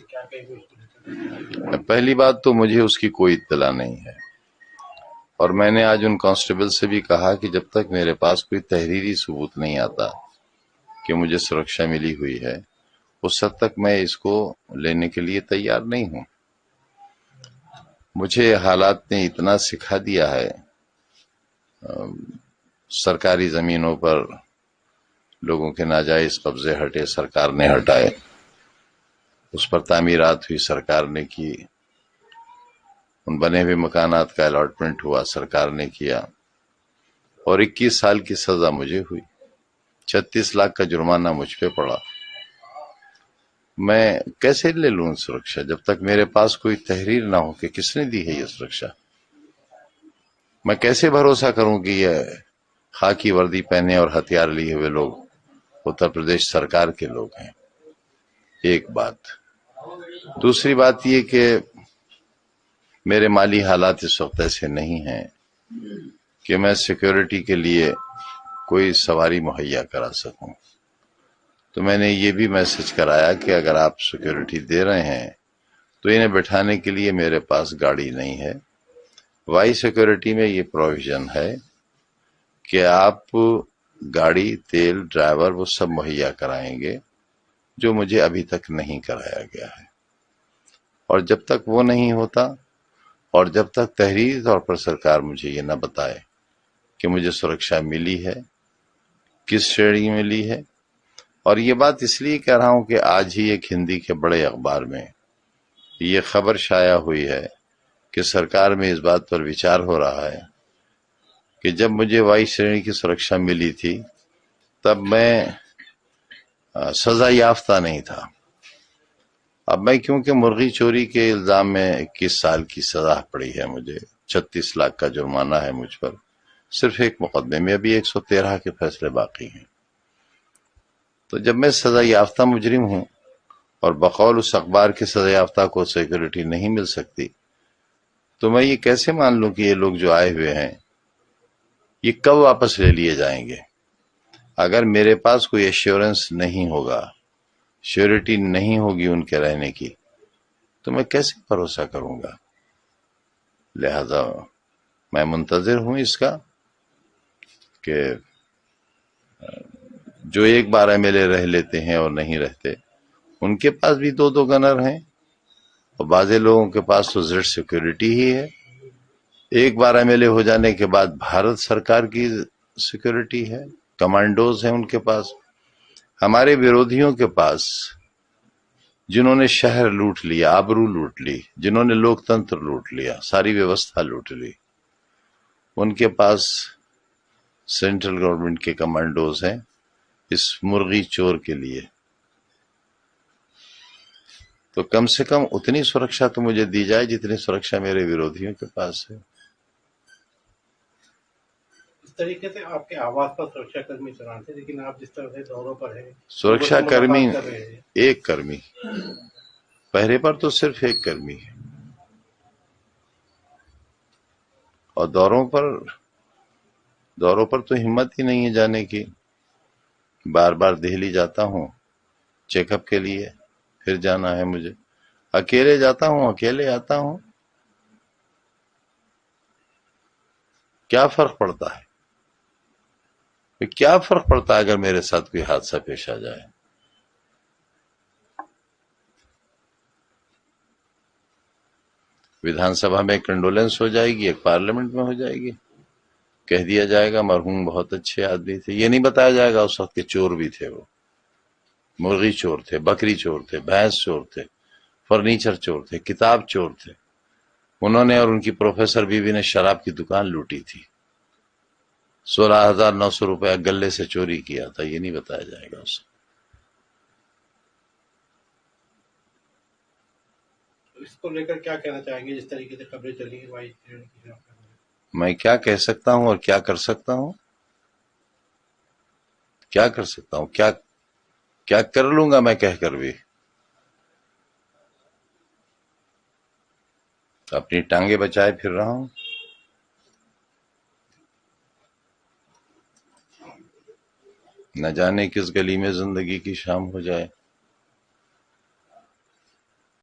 کیا کہیں؟ پہلی بات تو مجھے اس کی کوئی اطلاع نہیں ہے، اور میں نے آج ان کانسٹیبل سے بھی کہا کہ جب تک میرے پاس کوئی تحریری ثبوت نہیں آتا کہ مجھے سرکشا ملی ہوئی ہے، اس حد تک میں اس کو لینے کے لیے تیار نہیں ہوں۔ مجھے حالات نے اتنا سکھا دیا ہے، سرکاری زمینوں پر لوگوں کے ناجائز قبضے ہٹے، سرکار نے ہٹائے، اس پر تعمیرات ہوئی، سرکار نے کی، ان بنے ہوئے مکانات کا الاٹمنٹ ہوا، سرکار نے کیا، اور 21 سال کی سزا مجھے ہوئی، 36 لاکھ کا جرمانہ مجھ پہ پڑا۔ میں کیسے لے لوں سرکشا جب تک میرے پاس کوئی تحریر نہ ہو کہ کس نے دی ہے یہ سرکشا؟ میں کیسے بھروسہ کروں کہ یہ خاکی وردی پہنے اور ہتھیار لیے ہوئے لوگ اتر پردیش سرکار کے لوگ ہیں؟ ایک بات۔ دوسری بات یہ کہ میرے مالی حالات اس وقت ایسے نہیں ہیں کہ میں سیکیورٹی کے لیے کوئی سواری مہیا کرا سکوں، تو میں نے یہ بھی میسج کرایا کہ اگر آپ سیکیورٹی دے رہے ہیں تو انہیں بٹھانے کے لیے میرے پاس گاڑی نہیں ہے۔ وائی سیکیورٹی میں یہ پروویژن ہے کہ آپ گاڑی، تیل، ڈرائیور وہ سب مہیا کرائیں گے، جو مجھے ابھی تک نہیں کرایا گیا ہے، اور جب تک وہ نہیں ہوتا اور جب تک تحریری طور پر سرکار مجھے یہ نہ بتائے کہ مجھے سرکشا ملی ہے، کس شرح میں ملی ہے۔ اور یہ بات اس لیے کہہ رہا ہوں کہ آج ہی ایک ہندی کے بڑے اخبار میں یہ خبر شائع ہوئی ہے کہ سرکار میں اس بات پر وچار ہو رہا ہے کہ جب مجھے وائی شرح کی سرکشا ملی تھی تب میں سزا یافتہ نہیں تھا، اب میں کیونکہ مرغی چوری کے الزام میں 21 سال کی سزا پڑی ہے، مجھے 36 لاکھ کا جرمانہ ہے مجھ پر، صرف ایک مقدمے میں، ابھی 113 کے فیصلے باقی ہیں، تو جب میں سزا یافتہ مجرم ہوں اور بقول اس اخبار کے سزا یافتہ کو سیکورٹی نہیں مل سکتی، تو میں یہ کیسے مان لوں کہ یہ لوگ جو آئے ہوئے ہیں یہ کب واپس لے لیے جائیں گے؟ اگر میرے پاس کوئی ایشورنس نہیں ہوگا، شیورٹی نہیں ہوگی ان کے رہنے کی، تو میں کیسے بھروسہ کروں گا؟ لہذا میں منتظر ہوں اس کا کہ جو ایک بار ایم ایل اے رہ لیتے ہیں اور نہیں رہتے، ان کے پاس بھی 2 گنر ہیں، اور بعض لوگوں کے پاس تو زیڈ سیکورٹی ہی ہے۔ ایک بار ایم ایل اے ہو جانے کے بعد بھارت سرکار کی سیکورٹی ہے، کمانڈوز ہیں ان کے پاس۔ ہمارے ویرودھیوں کے پاس، جنہوں نے شہر لوٹ لیا، آبرو لوٹ لی، جنہوں نے لوک تنتر لوٹ لیا، ساری ویوستھا لوٹ لی، ان کے پاس سینٹرل گورنمنٹ کے کمانڈوز ہیں اس مرغی چور کے لیے، تو کم سے کم اتنی سرکشا تو مجھے دی جائے جتنی سرکشا میرے ویرودھیوں کے پاس ہے۔ اس طریقے سے آپ کے آواز پر سرکشا کرمی چلان تھے، لیکن آپ جس طرح سے دوروں پر ہیں، سرکشا کرمی ملاقات کر رہے ہیں، ایک کرمی، پہرے پر تو صرف ایک کرمی ہے، اور دوروں پر تو ہمت ہی نہیں ہے جانے کی۔ بار بار دہلی جاتا ہوں چیک اپ کے لیے، پھر جانا ہے مجھے، اکیلے جاتا ہوں، اکیلے آتا ہوں، کیا فرق پڑتا ہے؟ کیا فرق پڑتا ہے اگر میرے ساتھ کوئی حادثہ پیش آ جائے؟ ویدھان سبھا میں ایک کنڈولنس ہو جائے گی، ایک پارلیمنٹ میں ہو جائے گی، کہہ دیا جائے گا مرحوم بہت اچھے آدمی تھے، یہ نہیں بتایا جائے گا اس وقت کے چور بھی تھے، وہ مرغی چور تھے، بکری چور تھے، بھینس چور تھے، فرنیچر چور تھے، کتاب چور تھے، انہوں نے اور ان کی پروفیسر بیوی نے شراب کی دکان لوٹی تھی، 16,900 روپے گلے سے چوری کیا تھا، یہ نہیں بتایا جائے گا اسے۔ اس کو لے کر کیا کہنا چاہیں گے؟ جس طریقے سے خبریں چلی ہیں وائی شرح کی خلاف؟ میں کیا کہہ سکتا ہوں اور کیا کر سکتا ہوں؟ کیا کر سکتا ہوں؟ کیا کر لوں گا میں کہہ کر بھی؟ اپنی ٹانگیں بچائے پھر رہا ہوں۔ نہ جانے کس گلی میں زندگی کی شام ہو جائے۔